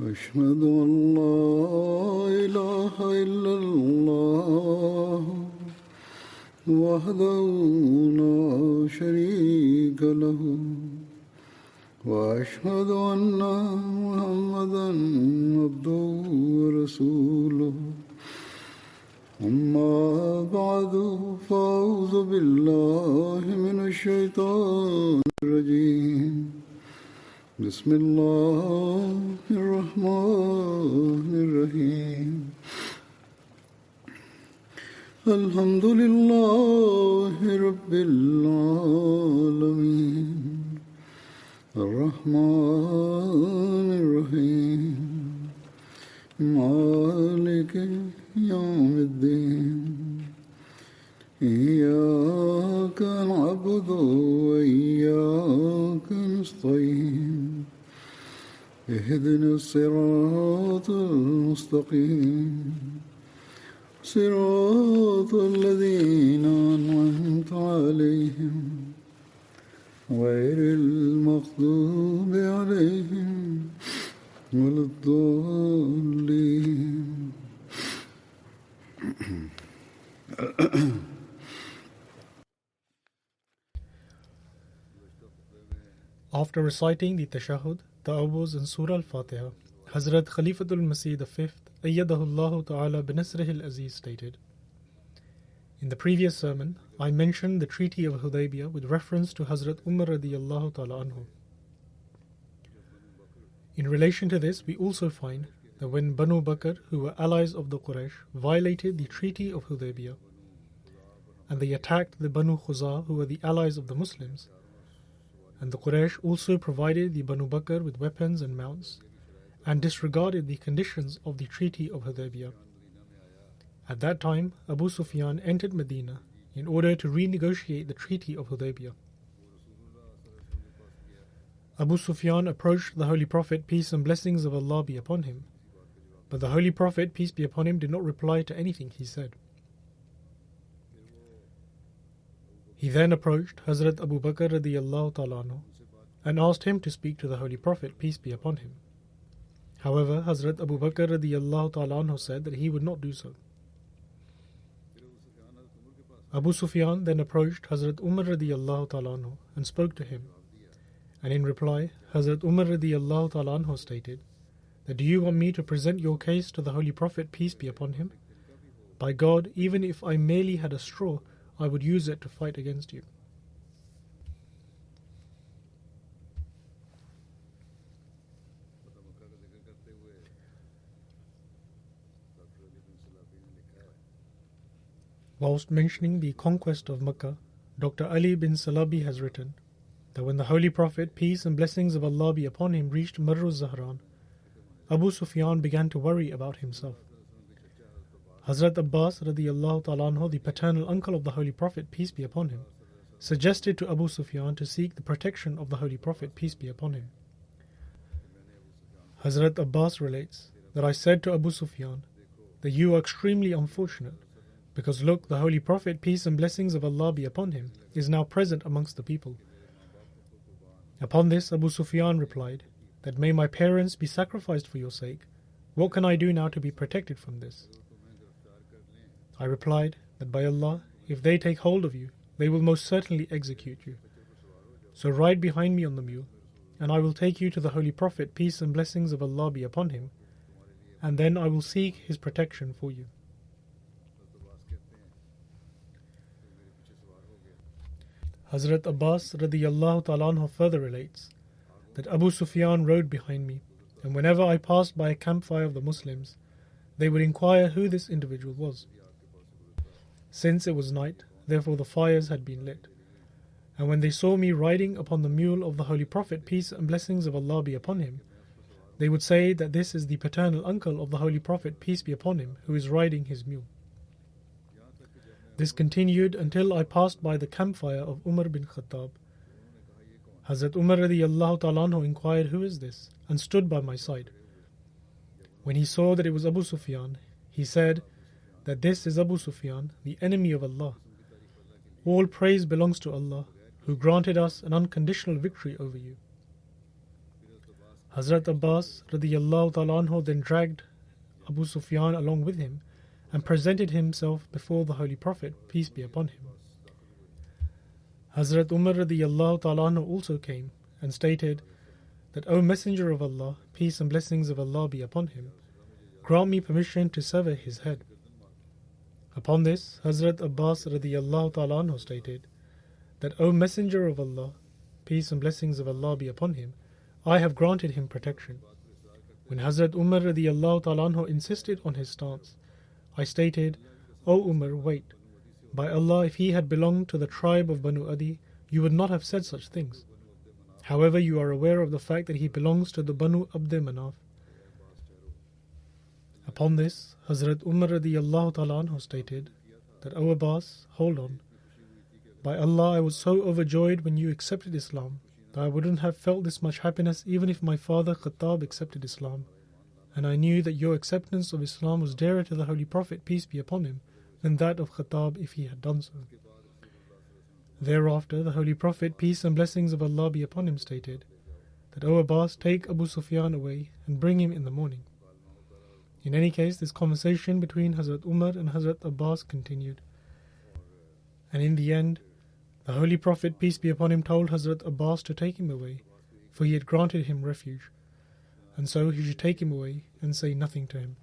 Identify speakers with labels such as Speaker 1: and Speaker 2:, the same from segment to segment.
Speaker 1: أشهد أن لا إله إلا الله وحده لا شريك له وأشهد أن محمدا عبده ورسوله أما بعد فأعوذ بالله من الشيطان الرجيم بسم الله الرحمن الرحيم الحمد لله رب العالمين الرحمن الرحيم مالك يوم الدين إياك نعبد وإياك نستعين اهدنا الصراط المستقيم صراط الذين أنعمت عليهم غير المغضوب عليهم ولا الضالين.
Speaker 2: After reciting the Tashahhud, Ta'awuz and Surah Al-Fatiha, Hazrat Khalifatul Masih V, Ayyadahullahu Ta'ala binasrihil Aziz stated, in the previous sermon, I mentioned the Treaty of Hudaybiyah with reference to Hazrat Umar radiyallahu ta'ala anhu. In relation to this, we also find that when Banu Bakr, who were allies of the Quraysh, violated the Treaty of Hudaybiyah, and they attacked the Banu Khuzā, who were the allies of the Muslims, and the Quraysh also provided the Banu Bakr with weapons and mounts, and disregarded the conditions of the Treaty of Hudaybiyah. At that time, Abu Sufyan entered Medina in order to renegotiate the Treaty of Hudaybiyah. Abu Sufyan approached the Holy Prophet, peace and blessings of Allah be upon him, but the Holy Prophet, peace be upon him, did not reply to anything he said. He then approached Hazrat Abu Bakr radiyallahu ta'ala anhu and asked him to speak to the Holy Prophet, peace be upon him. However, Hazrat Abu Bakr radiyallahu ta'ala anhu said that he would not do so. Abu Sufyan then approached Hazrat Umar radiyallahu ta'ala anhu and spoke to him. And in reply, Hazrat Umar radiyallahu ta'ala anhu stated that, do you want me to present your case to the Holy Prophet, peace be upon him? By God, even if I merely had a straw, I would use it to fight against you. Whilst mentioning the conquest of Makkah, Dr. Ali bin Salabi has written that when the Holy Prophet, peace and blessings of Allah be upon him, reached Marru Zahran, Abu Sufyan began to worry about himself. Hazrat Abbas radiyallahu ta'ala anhu, the paternal uncle of the Holy Prophet, peace be upon him, suggested to Abu Sufyan to seek the protection of the Holy Prophet, peace be upon him. Hazrat Abbas relates that I said to Abu Sufyan that you are extremely unfortunate, because look, the Holy Prophet, peace and blessings of Allah be upon him, is now present amongst the people. Upon this, Abu Sufyan replied that, may my parents be sacrificed for your sake. What can I do now to be protected from this? I replied that, by Allah, if they take hold of you, they will most certainly execute you. So ride behind me on the mule, and I will take you to the Holy Prophet, peace and blessings of Allah be upon him, and then I will seek his protection for you. Hazrat Abbas radiyallahu ta'ala anhu further relates that Abu Sufyan rode behind me, and whenever I passed by a campfire of the Muslims, they would inquire who this individual was. Since it was night, therefore the fires had been lit. And when they saw me riding upon the mule of the Holy Prophet, peace and blessings of Allah be upon him, they would say that this is the paternal uncle of the Holy Prophet, peace be upon him, who is riding his mule. This continued until I passed by the campfire of Umar bin Khattab. Hazrat Umar radiyallahu ta'ala anhu inquired, who is this? And stood by my side. When he saw that it was Abu Sufyan, he said that this is Abu Sufyan, the enemy of Allah. All praise belongs to Allah, who granted us an unconditional victory over you. Hazrat Abbas radiyallahu ta'ala anhu then dragged Abu Sufyan along with him and presented himself before the Holy Prophet, peace be upon him. Hazrat Umar radiyallahu ta'ala anhu also came and stated that, O Messenger of Allah, peace and blessings of Allah be upon him, grant me permission to sever his head. Upon this, Hazrat Abbas radiyallahu ta'ala anhu stated that, O Messenger of Allah, peace and blessings of Allah be upon him, I have granted him protection. When Hazrat Umar radiyallahu ta'ala anhu insisted on his stance, I stated, O Umar, wait. By Allah, if he had belonged to the tribe of Banu Adi, you would not have said such things. However, you are aware of the fact that he belongs to the Banu Abd Manaf. Upon this, Hazrat Umar radiyallahu ta'ala anhu stated that, O Abbas, hold on. By Allah, I was so overjoyed when you accepted Islam that I wouldn't have felt this much happiness even if my father Khattab accepted Islam. And I knew that your acceptance of Islam was dearer to the Holy Prophet, peace be upon him, than that of Khattab if he had done so. Thereafter, the Holy Prophet, peace and blessings of Allah be upon him, stated that, O Abbas, take Abu Sufyan away and bring him in the morning. In any case, this conversation between Hazrat Umar and Hazrat Abbas continued. And in the end, the Holy Prophet, peace be upon him, told Hazrat Abbas to take him away, for he had granted him refuge, and so he should take him away and say nothing to him.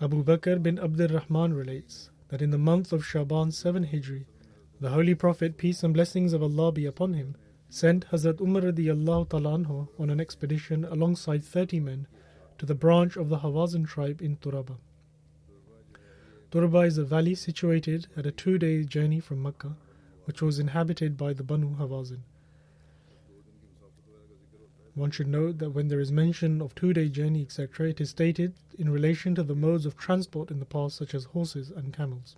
Speaker 2: Abu Bakr bin Abdul Rahman relates that in the month of Shaban 7 Hijri, the Holy Prophet, peace and blessings of Allah be upon him, sent Hazrat Umar radiyallahu ta'ala anhu on an expedition alongside 30 men to the branch of the Hawazin tribe in Turaba. Turba is a valley situated at a 2-day journey from Mecca, which was inhabited by the Banu Hawazin. One should note that when there is mention of 2-day journey, etc., it is stated in relation to the modes of transport in the past, such as horses and camels.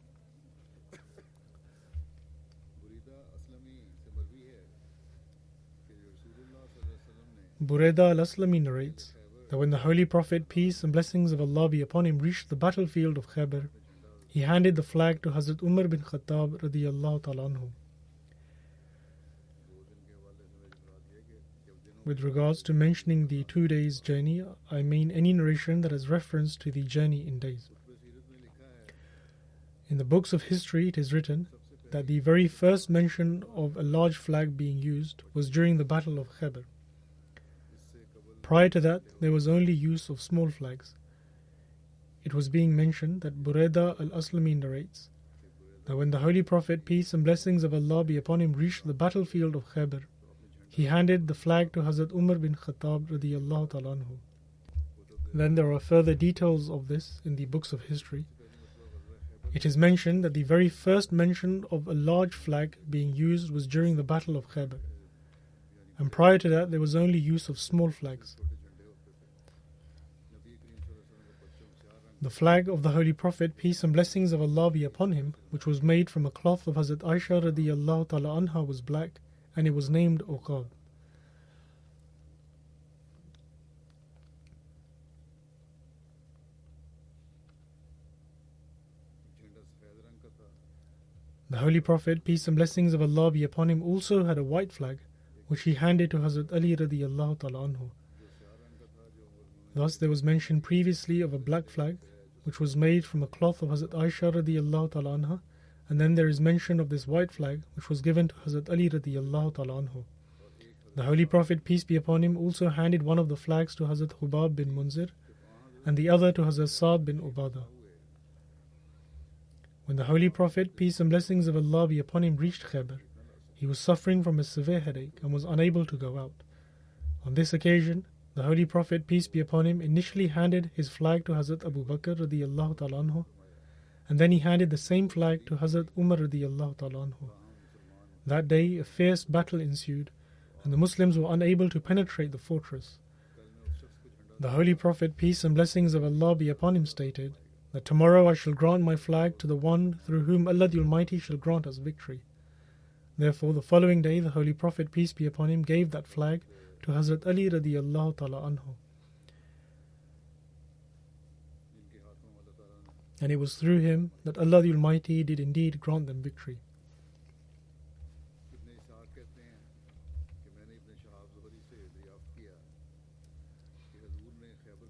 Speaker 2: Buraidah al-Aslami narrates that when the Holy Prophet, peace and blessings of Allah be upon him, reached the battlefield of Khaybar, he handed the flag to Hazrat Umar bin Khattab radiyallahu ta'ala anhu. With regards to mentioning the 2 days journey, I mean any narration that has reference to the journey in days. In the books of history it is written that the very first mention of a large flag being used was during the Battle of Khaybar. Prior to that, there was only use of small flags. It was being mentioned that Buraidah al-Aslami narrates that when the Holy Prophet, peace and blessings of Allah be upon him, reached the battlefield of Khaybar, he handed the flag to Hazrat Umar bin Khattab radiyallahu ta'ala anhu. Then there are further details of this in the books of history. It is mentioned that the very first mention of a large flag being used was during the Battle of Khaybar, and prior to that there was only use of small flags. The flag of the Holy Prophet, peace and blessings of Allah be upon him, which was made from a cloth of Hazrat Aisha radiyallahu ta'ala anha, was black, and it was named Uqab. The Holy Prophet, peace and blessings of Allah be upon him, also had a white flag, which he handed to Hazrat Ali radiyallahu ta'ala anhu. Thus there was mention previously of a black flag, which was made from a cloth of Hazrat Aisha radiyallahu ta'ala anha, and then there is mention of this white flag, which was given to Hazrat Ali radiyallahu ta'ala anhu. The Holy Prophet, peace be upon him, also handed one of the flags to Hazrat Hubab bin Munzir, and the other to Hazrat Sa'd bin Ubadah. When the Holy Prophet, peace and blessings of Allah be upon him, reached Khaybar, he was suffering from a severe headache and was unable to go out. On this occasion, the Holy Prophet, peace be upon him, initially handed his flag to Hazrat Abu Bakr radiyallahu ta'ala anhu, and then he handed the same flag to Hazrat Umar radiyallahu ta'ala anhu. That day, a fierce battle ensued, and the Muslims were unable to penetrate the fortress. The Holy Prophet, peace and blessings of Allah be upon him, stated that tomorrow I shall grant my flag to the one through whom Allah the Almighty shall grant us victory. Therefore, the following day, the Holy Prophet, peace be upon him, gave that flag to Hazrat Ali radiyallahu ta'ala anhu. And it was through him that Allah the Almighty did indeed grant them victory.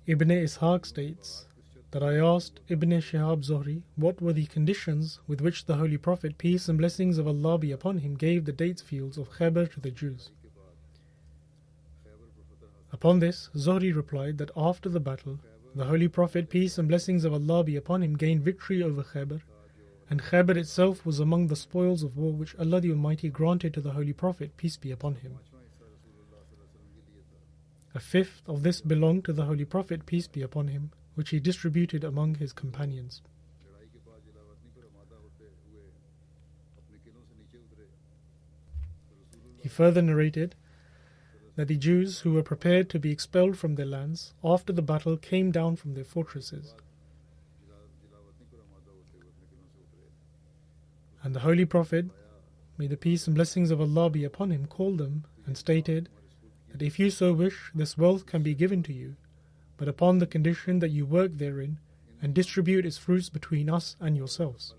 Speaker 2: Ibn Ishaq states that I asked Ibn Shihab Zuhri what were the conditions with which the Holy Prophet, peace and blessings of Allah be upon him, gave the dates fields of Khaybar to the Jews. Upon this, Zuhri replied that after the battle, the Holy Prophet, peace and blessings of Allah be upon him, gained victory over Khaybar, and Khaybar itself was among the spoils of war which Allah the Almighty granted to the Holy Prophet, peace be upon him. A fifth of this belonged to the Holy Prophet, peace be upon him, which he distributed among his companions. He further narrated that the Jews who were prepared to be expelled from their lands after the battle came down from their fortresses. And the Holy Prophet, may the peace and blessings of Allah be upon him, called them and stated that if you so wish, this wealth can be given to you, but upon the condition that you work therein and distribute its fruits between us and yourselves.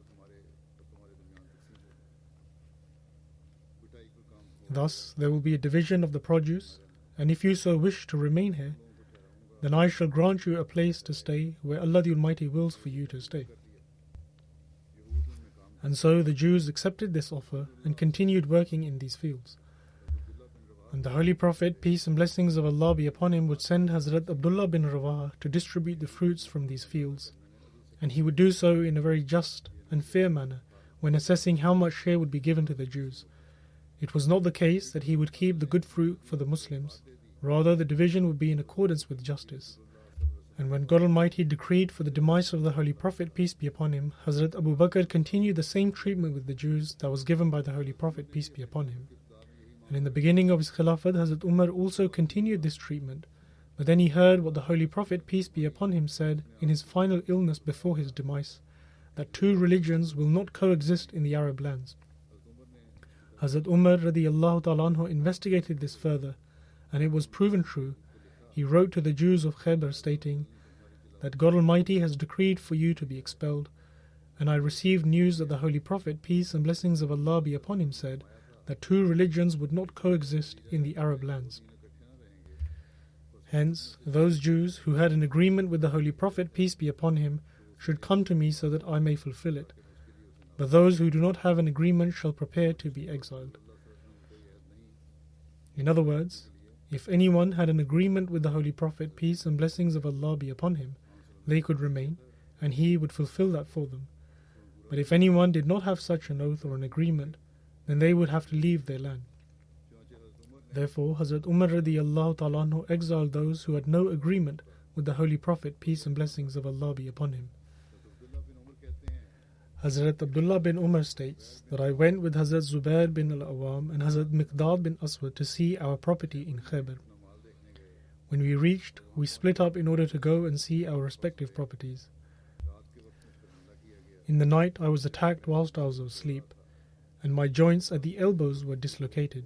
Speaker 2: Thus there will be a division of the produce, and if you so wish to remain here, then I shall grant you a place to stay where Allah the Almighty wills for you to stay. And so the Jews accepted this offer and continued working in these fields. And the Holy Prophet, peace and blessings of Allah be upon him, would send Hazrat Abdullah bin Rawaha to distribute the fruits from these fields, and he would do so in a very just and fair manner when assessing how much share would be given to the Jews. It was not the case that he would keep the good fruit for the Muslims, rather the division would be in accordance with justice. And when God Almighty decreed for the demise of the Holy Prophet, peace be upon him, Hazrat Abu Bakr continued the same treatment with the Jews that was given by the Holy Prophet, peace be upon him. And in the beginning of his Khilafat, Hazrat Umar also continued this treatment, but then he heard what the Holy Prophet, peace be upon him, said in his final illness before his demise, that two religions will not coexist in the Arab lands. Hazrat Umar radiyallahu ta'ala anhu investigated this further, and it was proven true. He wrote to the Jews of Khaybar stating that God Almighty has decreed for you to be expelled, and I received news that the Holy Prophet, peace and blessings of Allah be upon him, said that two religions would not coexist in the Arab lands. Hence, those Jews who had an agreement with the Holy Prophet, peace be upon him, should come to me so that I may fulfill it. But those who do not have an agreement shall prepare to be exiled. In other words, if anyone had an agreement with the Holy Prophet, peace and blessings of Allah be upon him, they could remain, and he would fulfill that for them. But if anyone did not have such an oath or an agreement, then they would have to leave their land. Therefore, Hazrat Umar radiyallahu ta'ala anhu exiled those who had no agreement with the Holy Prophet, peace and blessings of Allah be upon him. Hazrat Abdullah bin Umar states that I went with Hazrat Zubair bin al-Awam and Hazrat Miqdad bin Aswad to see our property in Khaybar. When we reached, we split up in order to go and see our respective properties. In the night, I was attacked whilst I was asleep, and my joints at the elbows were dislocated.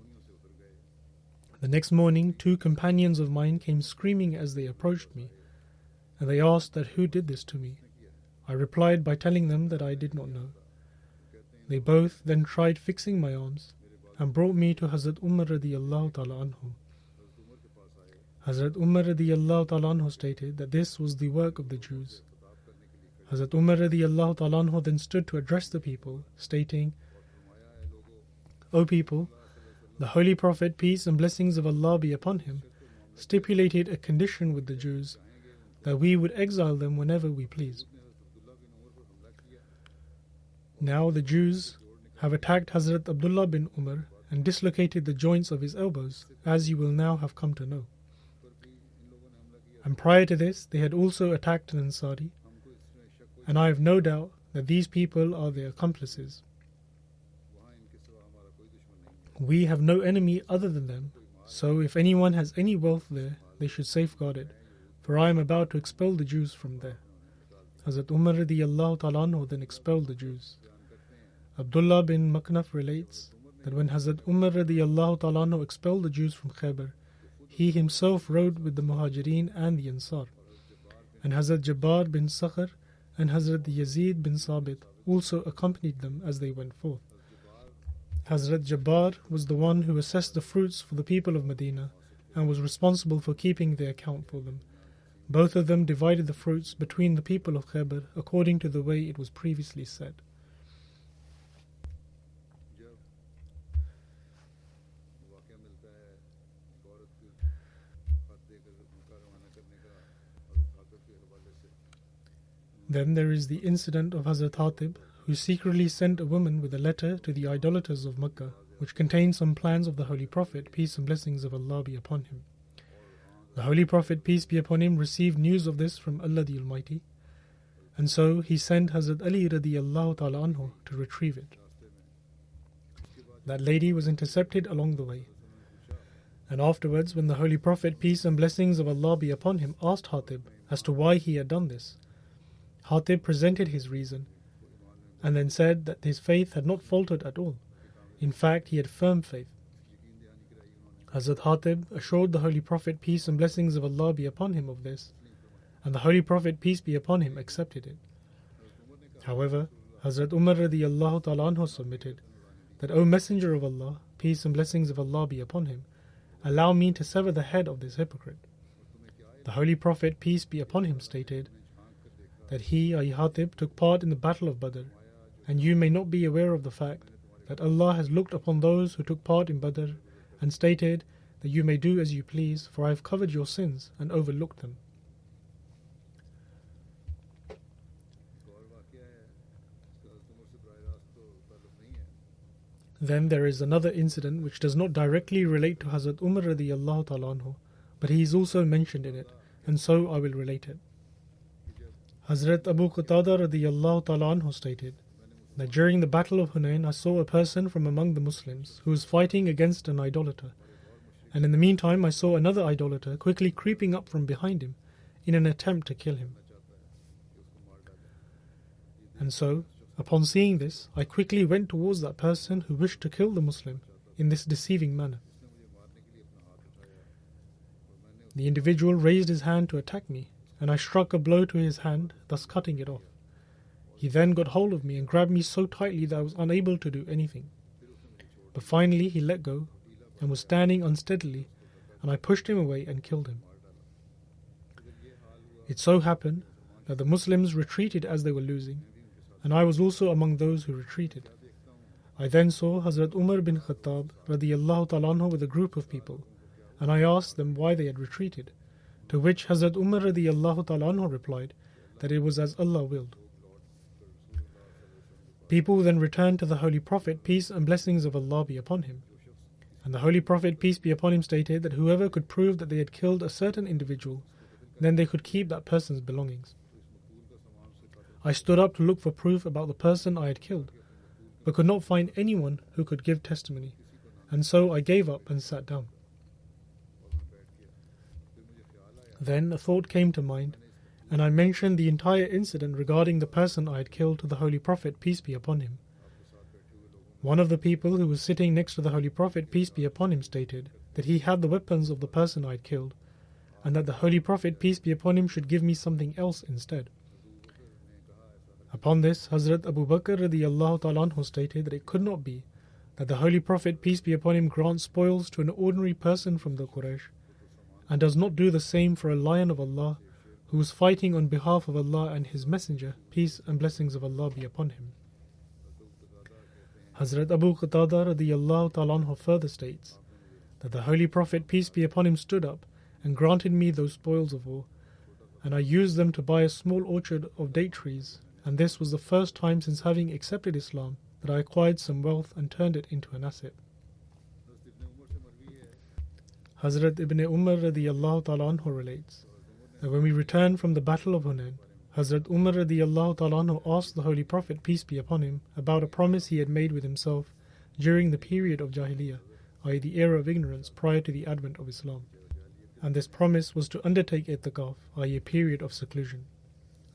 Speaker 2: The next morning, two companions of mine came screaming as they approached me, and they asked that who did this to me. I replied by telling them that I did not know. They both then tried fixing my arms and brought me to Hazrat Umar radiyallahu ta'ala anhu. Hazrat Umar radiyallahu ta'ala anhu stated that this was the work of the Jews. Hazrat Umar radiyallahu ta'ala anhu then stood to address the people, stating, O people, the Holy Prophet, peace and blessings of Allah be upon him, stipulated a condition with the Jews, that we would exile them whenever we pleased. Now the Jews have attacked Hazrat Abdullah bin Umar and dislocated the joints of his elbows, as you will now have come to know. And prior to this, they had also attacked an Ansari, and I have no doubt that these people are their accomplices. We have no enemy other than them, so if anyone has any wealth there, they should safeguard it, for I am about to expel the Jews from there. Hazrat Umar radiyallahu ta'ala anhu then expelled the Jews. Abdullah bin Maknaf relates that when Hazrat Umar radiyallahu ta'ala anhu expelled the Jews from Khaybar, he himself rode with the Muhajirin and the Ansar, and Hazrat Jabbar bin Sakhar and Hazrat Yazid bin Sabit also accompanied them as they went forth. Hazrat Jabbar was the one who assessed the fruits for the people of Medina and was responsible for keeping the account for them. Both of them divided the fruits between the people of Khaybar according to the way it was previously said. Then there is the incident of Hazrat Hatib, who secretly sent a woman with a letter to the idolaters of Makkah, which contained some plans of the Holy Prophet, peace and blessings of Allah be upon him. The Holy Prophet, peace be upon him, received news of this from Allah the Almighty, and so he sent Hazrat Ali radiyallahu ta'ala anhu to retrieve it. That lady was intercepted along the way, and afterwards when the Holy Prophet, peace and blessings of Allah be upon him, asked Hatib as to why he had done this, Hatib presented his reason and then said that his faith had not faltered at all. In fact, he had firm faith. Hazrat Hatib assured the Holy Prophet, peace and blessings of Allah be upon him, of this, and the Holy Prophet, peace be upon him, accepted it. However, Hazrat Umar radiyallahu ta'ala anhu submitted that, O Messenger of Allah, peace and blessings of Allah be upon him, allow me to sever the head of this hypocrite. The Holy Prophet, peace be upon him, stated that he, i.e. Hatib, took part in the battle of Badr, and you may not be aware of the fact that Allah has looked upon those who took part in Badr and stated that you may do as you please, for I have covered your sins and overlooked them. Then there is another incident which does not directly relate to Hazrat Umar radiyallahu ta'ala anhu, but he is also mentioned in it, and so I will relate it. Hazrat Abu Qatada radiyallahu ta'ala anhu stated that during the battle of Hunayn I saw a person from among the Muslims who was fighting against an idolater, and in the meantime I saw another idolater quickly creeping up from behind him in an attempt to kill him. And so, upon seeing this, I quickly went towards that person who wished to kill the Muslim in this deceiving manner. The individual raised his hand to attack me, and I struck a blow to his hand, thus cutting it off. He then got hold of me and grabbed me so tightly that I was unable to do anything. But finally he let go and was standing unsteadily, and I pushed him away and killed him. It so happened that the Muslims retreated as they were losing, and I was also among those who retreated. I then saw Hazrat Umar bin Khattab radiyallahu ta'ala anhu with a group of people, and I asked them why they had retreated, to which Hazrat Umar radiyallahu ta'ala anhu replied that it was as Allah willed. People then returned to the Holy Prophet, peace and blessings of Allah be upon him, and the Holy Prophet, peace be upon him, stated that whoever could prove that they had killed a certain individual, then they could keep that person's belongings. I stood up to look for proof about the person I had killed, but could not find anyone who could give testimony, and so I gave up and sat down. Then a thought came to mind, and I mentioned the entire incident regarding the person I had killed to the Holy Prophet, peace be upon him. One of the people who was sitting next to the Holy Prophet, peace be upon him, stated that he had the weapons of the person I had killed, and that the Holy Prophet, peace be upon him, should give me something else instead. Upon this, Hazrat Abu Bakr radiyallahu ta'ala anhu stated that it could not be that the Holy Prophet, peace be upon him, grants spoils to an ordinary person from the Quraysh, and does not do the same for a lion of Allah who was fighting on behalf of Allah and His Messenger, peace and blessings of Allah be upon him. Hazrat Abu Qatada radiyallahu ta'ala anhu further states that the Holy Prophet, peace be upon him, stood up and granted me those spoils of war, and I used them to buy a small orchard of date trees, and this was the first time since having accepted Islam that I acquired some wealth and turned it into an asset. Hazrat Ibn Umar radiyallahu ta'ala anhu relates that when we returned from the battle of Hunayn, Hazrat Umar radiyallahu ta'ala anhu asked the Holy Prophet, peace be upon him, about a promise he had made with himself during the period of Jahiliyyah, i.e. the era of ignorance prior to the advent of Islam. And this promise was to undertake i'tikaf, i.e. a period of seclusion.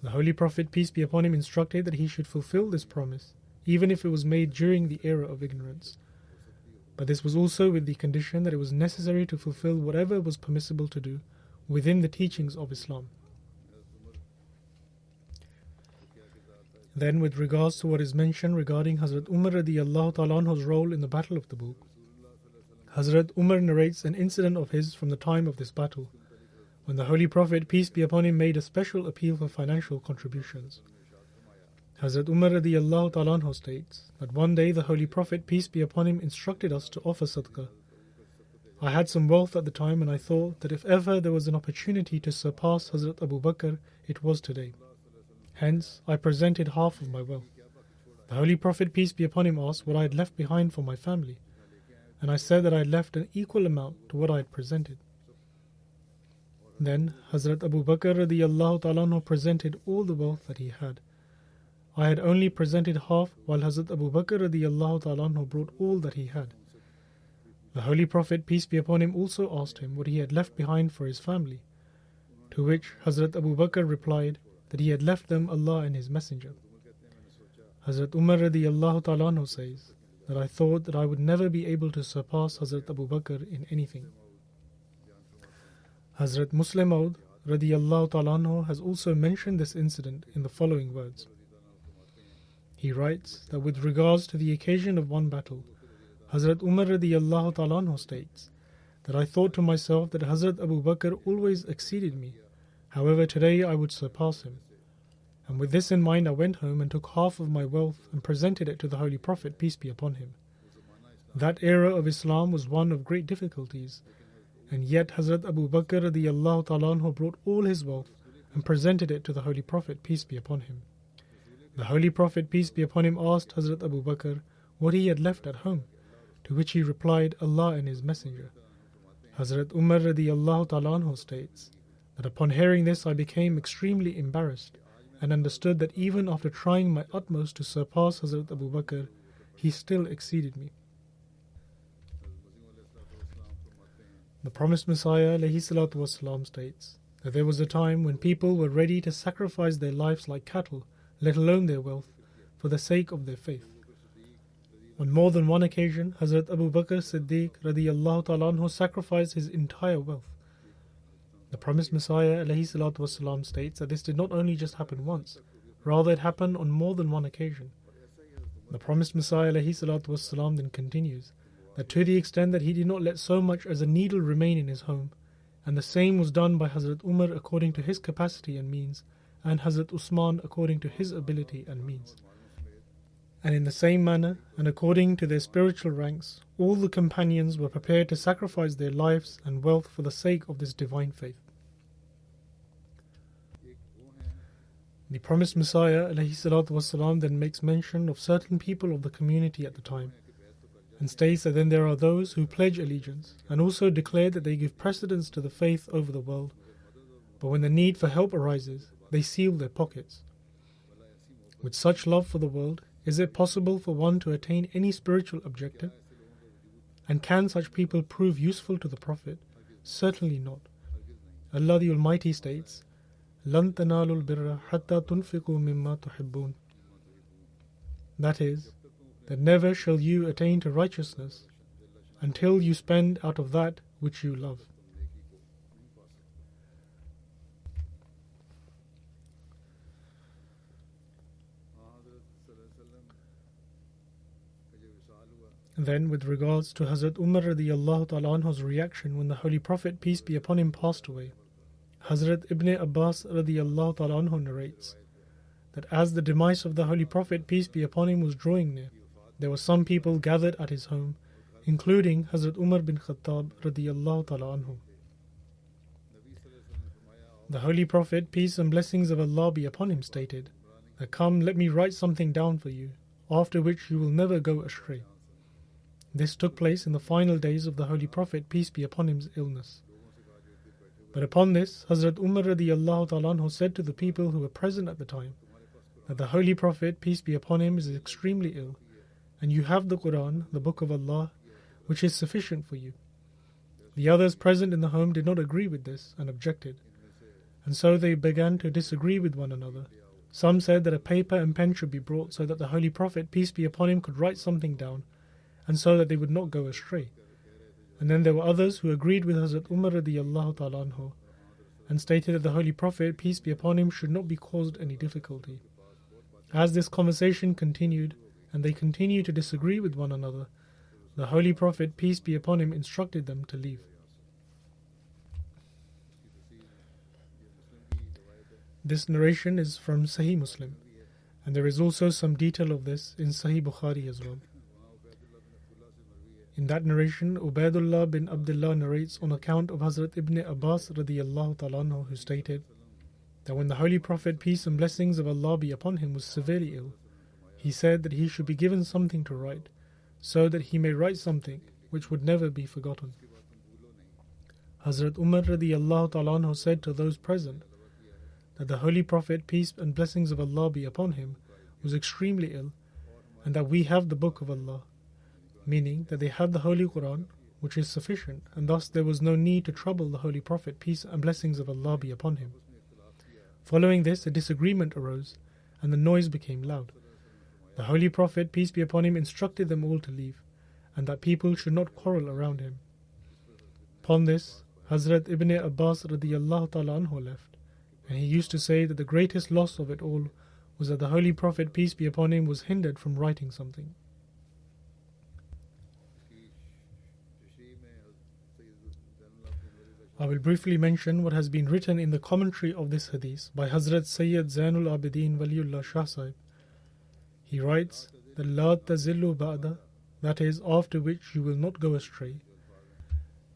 Speaker 2: The Holy Prophet, peace be upon him, instructed that he should fulfill this promise, even if it was made during the era of ignorance. But this was also with the condition that it was necessary to fulfill whatever was permissible to do within the teachings of Islam. Then, with regards to what is mentioned regarding Hazrat Umar radiallahu ta'ala anhu's role in the Battle of Tabuk, Hazrat Umar narrates an incident of his from the time of this battle, when the Holy Prophet, peace be upon him, made a special appeal for financial contributions. Hazrat Umar radiallahu ta'ala anhu states that one day the Holy Prophet, peace be upon him, instructed us to offer sadaqah. I had some wealth at the time, and I thought that if ever there was an opportunity to surpass Hazrat Abu Bakr, it was today. Hence, I presented half of my wealth. The Holy Prophet, peace be upon him, asked what I had left behind for my family, and I said that I had left an equal amount to what I had presented. Then Hazrat Abu Bakr radiallahu ta'ala anhu presented all the wealth that he had. I had only presented half, while Hazrat Abu Bakr radiallahu ta'ala anhu brought all that he had. The Holy Prophet, peace be upon him, also asked him what he had left behind for his family, to which Hazrat Abu Bakr replied that he had left them Allah and His Messenger. Hazrat Umar radiallahu ta'ala anhu says that I thought that I would never be able to surpass Hazrat Abu Bakr in anything. Hazrat Muslim Maud radiallahu ta'ala anhu has also mentioned this incident in the following words. He writes that with regards to the occasion of one battle, Hazrat Umar radiallahu ta'ala anhu states that I thought to myself that Hazrat Abu Bakr always exceeded me. However, today I would surpass him. And with this in mind, I went home and took half of my wealth and presented it to the Holy Prophet, peace be upon him. That era of Islam was one of great difficulties, and yet Hazrat Abu Bakr radiallahu ta'ala anhu brought all his wealth and presented it to the Holy Prophet, peace be upon him. The Holy Prophet, peace be upon him, asked Hazrat Abu Bakr what he had left at home, to which he replied, Allah and His Messenger. Hazrat Umar radiallahu ta'ala anhu states that upon hearing this I became extremely embarrassed and understood that even after trying my utmost to surpass Hazrat Abu Bakr, he still exceeded me. The promised Messiah alayhi salatu wasalam states that there was a time when people were ready to sacrifice their lives like cattle, let alone their wealth, for the sake of their faith. On more than one occasion, Hazrat Abu Bakr Siddiq radiyallahu ta'ala anhu sacrificed his entire wealth. The promised Messiah alayhi salatu wasalam states that this did not only just happen once, rather it happened on more than one occasion. The promised Messiah alayhi salatu wasalam then continues that to the extent that he did not let so much as a needle remain in his home, and the same was done by Hazrat Umar according to his capacity and means, and Hazrat Usman according to his ability and means. And in the same manner, and according to their spiritual ranks, all the companions were prepared to sacrifice their lives and wealth for the sake of this divine faith. The promised Messiah alayhi salatu wasalam then makes mention of certain people of the community at the time, and states that then there are those who pledge allegiance, and also declare that they give precedence to the faith over the world, but when the need for help arises, they seal their pockets. With such love for the world, is it possible for one to attain any spiritual objective? And can such people prove useful to the Prophet? Certainly not. Allah the Almighty states, لَن تَنَالُوا الْبِرَّ حَتَّى تُنْفِقُوا مِمَّا تُحِبُّونَ. That is, that never shall you attain to righteousness until you spend out of that which you love. Then, with regards to Hazrat Umar radiallahu ta'ala anhu's reaction when the Holy Prophet, peace be upon him, passed away, Hazrat Ibn Abbas radiallahu ta'ala anhu narrates that as the demise of the Holy Prophet, peace be upon him, was drawing near, there were some people gathered at his home, including Hazrat Umar bin Khattab radiallahu ta'ala anhu. The Holy Prophet, peace and blessings of Allah be upon him, stated that, "Come, let me write something down for you, after which you will never go astray." This took place in the final days of the Holy Prophet, peace be upon him's illness. But upon this, Hazrat Umar radiallahu ta'ala anhu said to the people who were present at the time that the Holy Prophet, peace be upon him, is extremely ill, and you have the Quran, the Book of Allah, which is sufficient for you. The others present in the home did not agree with this and objected, and so they began to disagree with one another. Some said that a paper and pen should be brought so that the Holy Prophet, peace be upon him, could write something down, and so that they would not go astray. And then there were others who agreed with Hazrat Umar radiallahu ta'ala anhu and stated that the Holy Prophet, peace be upon him, should not be caused any difficulty. As this conversation continued, and they continued to disagree with one another, the Holy Prophet, peace be upon him, instructed them to leave. This narration is from Sahih Muslim, and there is also some detail of this in Sahih Bukhari as well. In that narration, Ubaidullah bin Abdullah narrates on account of Hazrat Ibn Abbas radiyallahu ta'ala anhu, who stated that when the Holy Prophet, peace and blessings of Allah be upon him, was severely ill, he said that he should be given something to write, so that he may write something which would never be forgotten. Hazrat Umar radiyallahu ta'ala anhu said to those present that the Holy Prophet, peace and blessings of Allah be upon him, was extremely ill, and that we have the Book of Allah, meaning that they had the Holy Quran, which is sufficient, and thus there was no need to trouble the Holy Prophet, peace and blessings of Allah be upon him. Following this, a disagreement arose, and the noise became loud. The Holy Prophet, peace be upon him, instructed them all to leave, and that people should not quarrel around him. Upon this, Hazrat Ibn Abbas radiyallahu ta'ala anhu left, and he used to say that the greatest loss of it all was that the Holy Prophet, peace be upon him, was hindered from writing something. I will briefly mention what has been written in the commentary of this hadith by Hazrat Sayyid Zainul Abidin Waliullah Shah Sahib. He writes that La tazillu ba'da, that is, after which you will not go astray.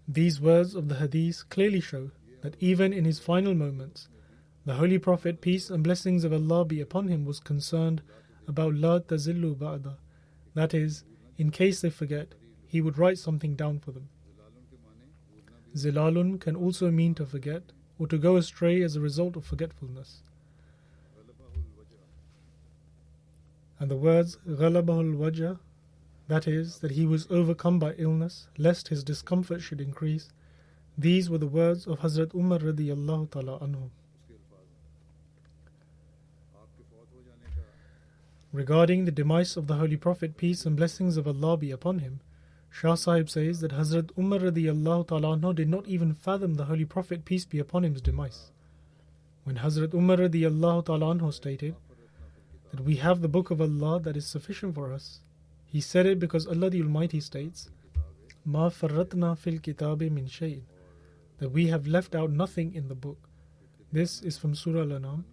Speaker 2: These words of the hadith clearly show that even in his final moments, the Holy Prophet, peace and blessings of Allah be upon him, was concerned about La tazillu ba'da, that is, in case they forget, he would write something down for them. Zilalun can also mean to forget or to go astray as a result of forgetfulness. And the words Ghalabahul Wajah, that is, that he was overcome by illness, lest his discomfort should increase, these were the words of Hazrat Umar radiyallahu ta'ala anhu. Regarding the demise of the Holy Prophet, peace and blessings of Allah be upon him, Shah Sahib says that Hazrat Umar radiyallahu ta'ala anhu did not even fathom the Holy Prophet, peace be upon him's demise. When Hazrat Umar radiyallahu ta'ala anhu stated that we have the Book of Allah that is sufficient for us, he said it because Allah the Almighty states, Ma farratna fil kitabi min shay'in, that we have left out nothing in the book. This is from Surah Al-An'am.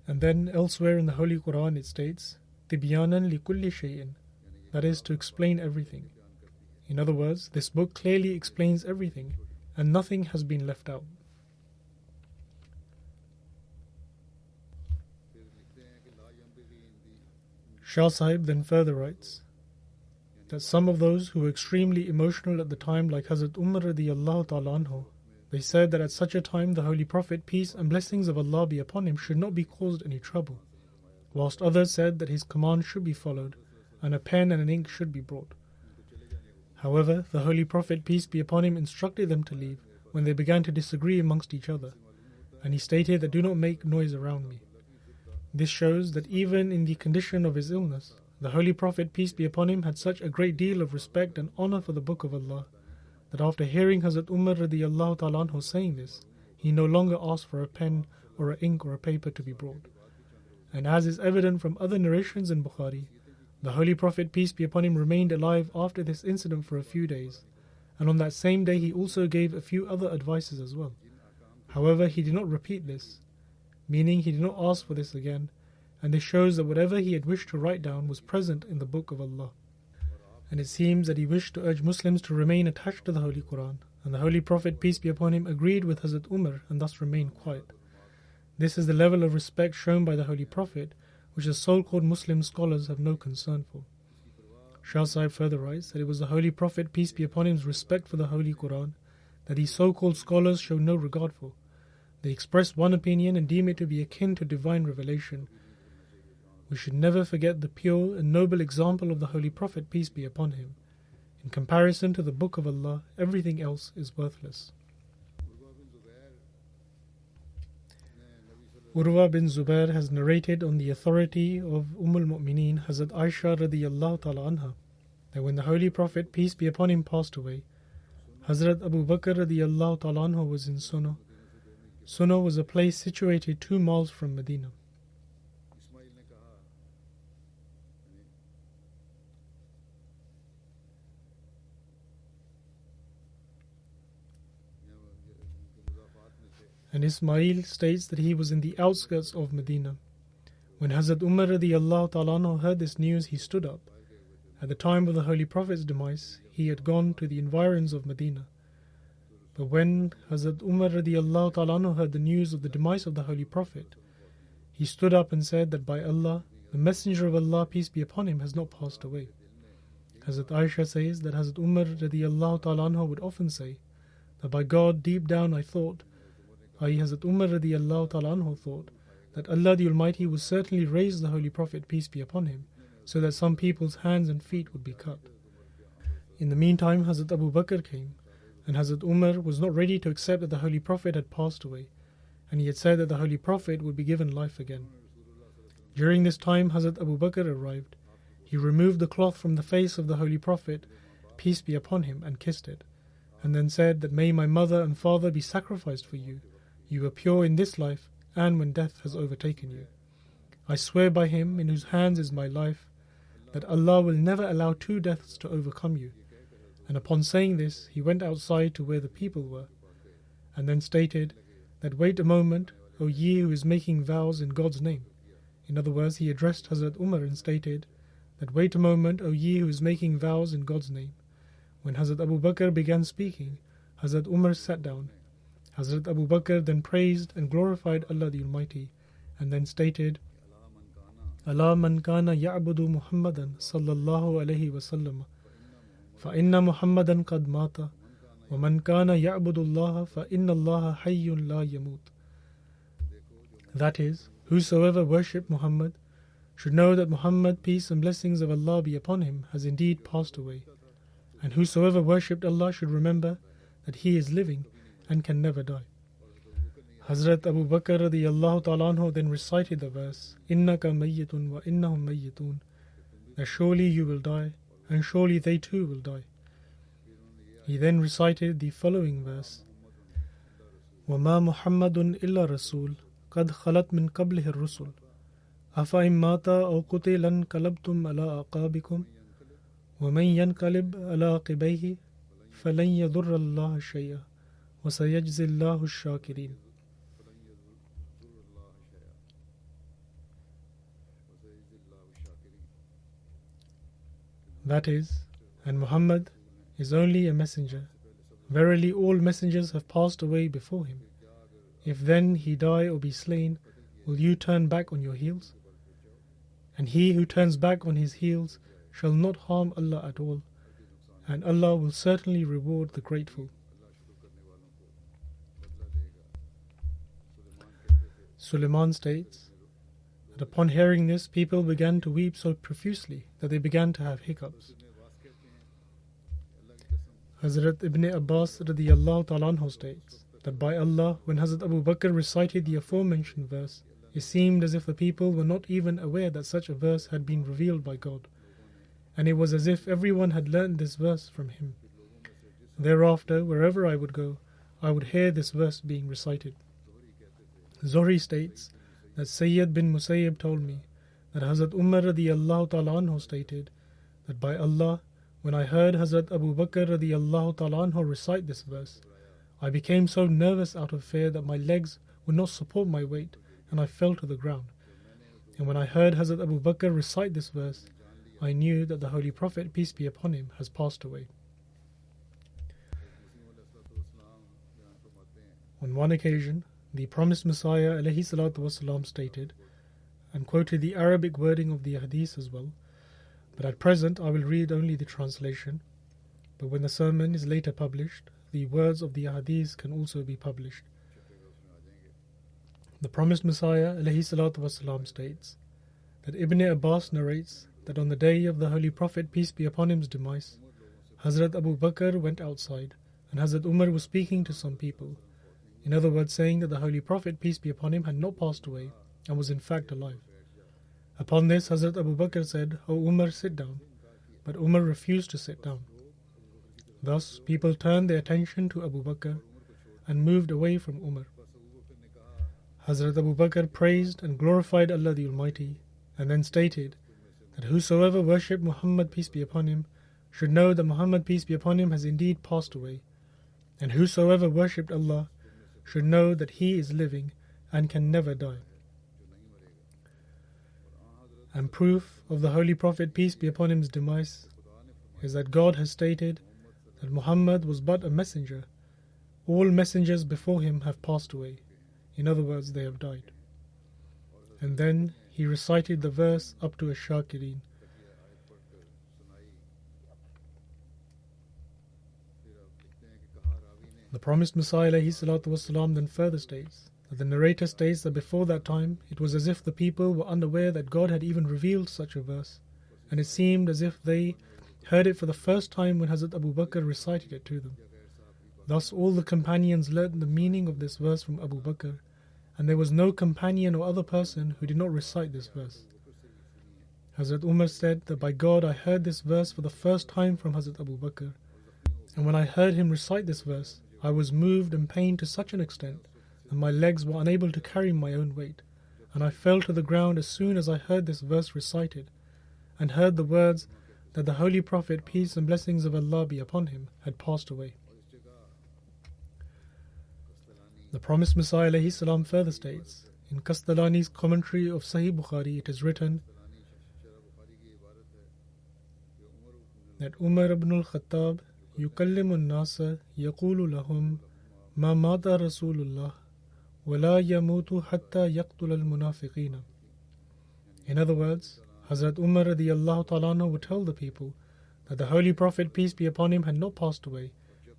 Speaker 2: And then elsewhere in the Holy Quran it states, Tibyanan li kulli shay'in, that is, to explain everything. In other words, this book clearly explains everything, and nothing has been left out. Shah Sahib then further writes that some of those who were extremely emotional at the time, like Hazrat Umar radiyallahu ta'ala anhu, they said that at such a time the Holy Prophet, peace and blessings of Allah be upon him, should not be caused any trouble, whilst others said that his command should be followed, and a pen and an ink should be brought. However, the Holy Prophet, peace be upon him, instructed them to leave when they began to disagree amongst each other, and he stated that do not make noise around me. This shows that even in the condition of his illness, the Holy Prophet, peace be upon him, had such a great deal of respect and honor for the Book of Allah, that after hearing Hazrat Umar radiyallahu ta'ala anhu saying this, he no longer asked for a pen or an ink or a paper to be brought. And as is evident from other narrations in Bukhari, the Holy Prophet, peace be upon him, remained alive after this incident for a few days, and on that same day he also gave a few other advices as well. However, he did not repeat this, meaning he did not ask for this again, and this shows that whatever he had wished to write down was present in the Book of Allah. And it seems that he wished to urge Muslims to remain attached to the Holy Quran, and the Holy Prophet, peace be upon him, agreed with Hazrat Umar and thus remained quiet. This is the level of respect shown by the Holy Prophet, which the so-called Muslim scholars have no concern for. Shah Sahib further writes that it was the Holy Prophet, peace be upon him's respect for the Holy Quran that these so-called scholars show no regard for. They express one opinion and deem it to be akin to divine revelation. We should never forget the pure and noble example of the Holy Prophet, peace be upon him. In comparison to the Book of Allah, everything else is worthless. Urwa bin Zubair has narrated on the authority of al-Mu'mineen Hazrat Aisha radiyallahu ta'ala anha that when the Holy Prophet, peace be upon him, passed away, Hazrat Abu Bakr radiyallahu ta'ala anhu was in Sunnah. Sunnah was a place situated 2 miles from Medina. and Ismail states that he was in the outskirts of Medina. When Hazrat Umar radiallahu ta'ala anhu heard this news, he stood up. At the time of the Holy Prophet's demise, he had gone to the environs of Medina. But when Hazrat Umar radiallahu ta'ala anhu heard the news of the demise of the Holy Prophet, he stood up and said that by Allah, the Messenger of Allah, peace be upon him, has not passed away. Hazrat Aisha says that Hazrat Umar radiallahu ta'ala anhu would often say that by God, deep down I thought, i.e. Hazrat Umar radiallahu ta'ala anhu thought, that Allah the Almighty would certainly raise the Holy Prophet, peace be upon him, so that some people's hands and feet would be cut. In the meantime, Hazrat Abu Bakr came, and Hazrat Umar was not ready to accept that the Holy Prophet had passed away, and he had said that the Holy Prophet would be given life again. During this time, Hazrat Abu Bakr arrived. He removed the cloth from the face of the Holy Prophet, peace be upon him, and kissed it, and then said that may my mother and father be sacrificed for you. You were pure in this life, and when death has overtaken you. I swear by him in whose hands is my life, that Allah will never allow two deaths to overcome you. And upon saying this, he went outside to where the people were, and then stated that wait a moment, O ye who is making vows in God's name. In other words, he addressed Hazrat Umar and stated that wait a moment, O ye who is making vows in God's name. When Hazrat Abu Bakr began speaking, Hazrat Umar sat down. Hazrat Abu Bakr then praised and glorified Allah the Almighty, and then stated, Allah man kana ya'budu Muhammadan sallallahu alayhi wa sallam, fa inna Muhammadan qad mata, wa man kana ya'budu Allah fa inna Allah hayyun la yamut. That is, whosoever worship Muhammad should know that Muhammad, peace and blessings of Allah be upon him, has indeed passed away. And whosoever worshipped Allah should remember that he is living and can never die. Hazrat Abu Bakr radiyallahu ta'ala anhu then recited the verse, Innaka mayyitun wa innahum mayyitun, that surely you will die, and surely they too will die. He then recited the following verse, وَمَا مُحَمَّدٌ إِلَّا رَسُولٌ قَدْ خَلَتْ مِنْ قَبْلِهِ الرُّسُلُ أَفَإِن مَّاتَ أَوْ قُتِلَ انقَلَبْتُمْ عَلَىٰ أَعْقَابِكُمْ وَمَن يَنقَلِبْ عَلَىٰ عَقِبَيْهِ فَلَن يَضُرَّ اللَّهَ شَيْئًا وَسَيَجْزِي اللَّهُ الشَّاكِرِينَ. That is, and Muhammad is only a messenger. Verily all messengers have passed away before him. If then he die or be slain, will you turn back on your heels? And he who turns back on his heels shall not harm Allah at all, and Allah will certainly reward the grateful. Suleiman states that upon hearing this, people began to weep so profusely that they began to have hiccups. Hazrat Ibn Abbas radiyallahu ta'ala anhu states that by Allah, when Hazrat Abu Bakr recited the aforementioned verse, it seemed as if the people were not even aware that such a verse had been revealed by God, and it was as if everyone had learned this verse from him. Thereafter, wherever I would go, I would hear this verse being recited. Zuhri states that Sayyid bin Musayyib told me that Hazrat Umar radiyallahu ta'ala anhu stated that by Allah, when I heard Hazrat Abu Bakr radiyallahu ta'ala anhu recite this verse, I became so nervous out of fear that my legs would not support my weight, and I fell to the ground. And when I heard Hazrat Abu Bakr recite this verse, I knew that the Holy Prophet, peace be upon him, has passed away. On one occasion, the promised Messiah alayhi salatu wasalam stated, and quoted the Arabic wording of the hadith as well, but at present I will read only the translation, but when the sermon is later published, the words of the hadith can also be published. The promised Messiah alayhi salatu wasalam states that Ibn Abbas narrates that on the day of the Holy Prophet, peace be upon him's demise, Hazrat Abu Bakr went outside, and Hazrat Umar was speaking to some people. In other words, saying that the Holy Prophet, peace be upon him, had not passed away, and was in fact alive. Upon this, Hazrat Abu Bakr said, O Umar, sit down. But Umar refused to sit down. Thus, people turned their attention to Abu Bakr, and moved away from Umar. Hazrat Abu Bakr praised and glorified Allah the Almighty, and then stated that whosoever worshipped Muhammad, peace be upon him, should know that Muhammad, peace be upon him, has indeed passed away, and whosoever worshipped Allah should know that he is living and can never die. And proof of the Holy Prophet, peace be upon him's demise, is that God has stated that Muhammad was but a messenger. All messengers before him have passed away. In other words, they have died. And then he recited the verse up to Ash-Shakirin. The promised Messiah ﷺ then further states that the narrator states that before that time it was as if the people were unaware that God had even revealed such a verse, and it seemed as if they heard it for the first time when Hazrat Abu Bakr recited it to them. Thus all the companions learnt the meaning of this verse from Abu Bakr, and there was no companion or other person who did not recite this verse. Hazrat Umar said that by God I heard this verse for the first time from Hazrat Abu Bakr, and when I heard him recite this verse, I was moved and pained to such an extent that my legs were unable to carry my own weight, and I fell to the ground as soon as I heard this verse recited, and heard the words that the Holy Prophet, peace and blessings of Allah be upon him, had passed away. The promised Messiah ﷺ further states, in Kastalani's commentary of Sahih Bukhari, it is written that Umar ibn al-Khattab يكلم الناس يقول لهم ما مات رسول الله ولا يموت حتى يقتل المنافقين. In other words, Hazrat Umar radiallahu ta'ala would tell the people that the Holy Prophet, peace be upon him, had not passed away,